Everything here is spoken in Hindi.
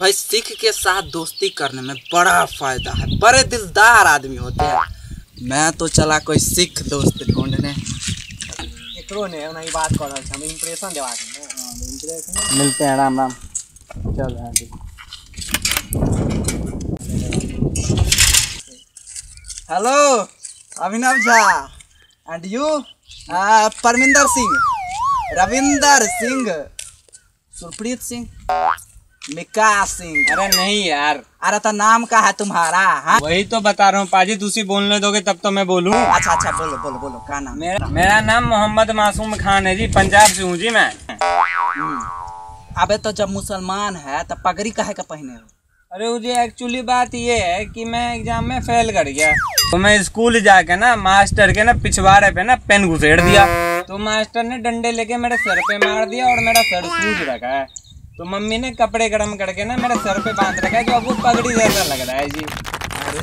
भाई सिख के साथ दोस्ती करने में बड़ा फायदा है, बड़े दिलदार आदमी होते हैं। मैं तो चला कोई सिख दोस्त ढूंढने। एकरो ने नहीं बात कर रहा हम इंप्रेशन देवा के इंप्रेशन मिलते हैं। राम राम। चल hello Abhinav Jha and you? Parminder Singh, Ravinder Singh, Surpreet Singh, Vikas Singh. अरे नहीं यार, अरे तो नाम का है तुम्हारा? हाँ वही तो बता रहा हूँ पाजी, तुसी बोलने दोगे तब तो मैं बोलूँ। अच्छा अच्छा बोलो बोलो बोलो, क्या नाम? मेरा नाम मोहम्मद मासूम खान है जी, पंजाब से हूँ जी मैं। अबे तो जब मुसलमान है तब पगड़ी काहे का पहने हो? अरे मुझे एक्चुअली बात ये है कि मैं एग्जाम में फेल कर गया, तो मैं स्कूल जाके ना मास्टर के ना पिछवाड़े पे ना पेन घुसेड़ दिया, तो मास्टर ने डंडे लेके मेरे सर पे मार दिया और मेरा सर सूज रखा है। तो मम्मी ने कपड़े गर्म करके ना मेरे सर पे बांध रखा है, जो अब वो पगड़ी जैसा लग रहा है जी। अरे